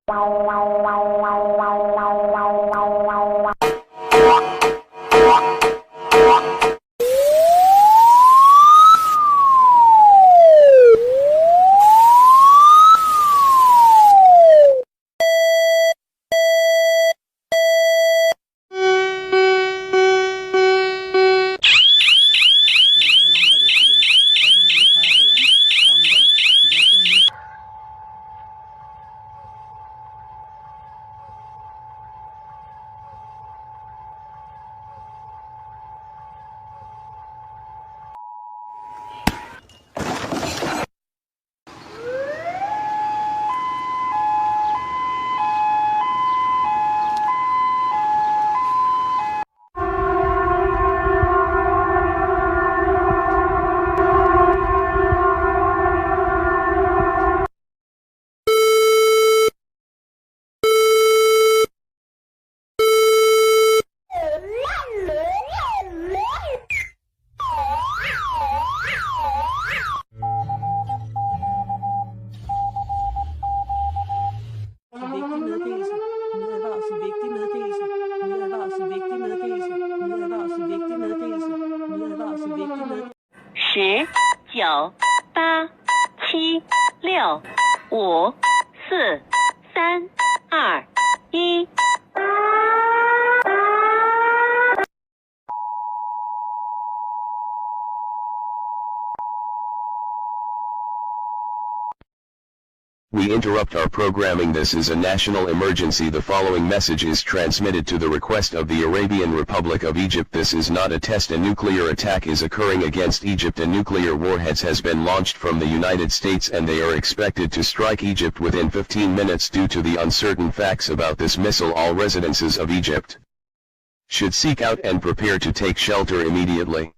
10、9、8、7、6、5、4、3、2、1。We interrupt our programming. This is a national emergency. The following message is transmitted to the request of the Arabian Republic of Egypt. This is not a test. A nuclear attack is occurring against Egypt. A nuclear warheads has been launched from the United States and they are expected to strike Egypt within 15 minutes. Due to the uncertain facts about this missile, all residences of Egypt should seek out and prepare to take shelter immediately.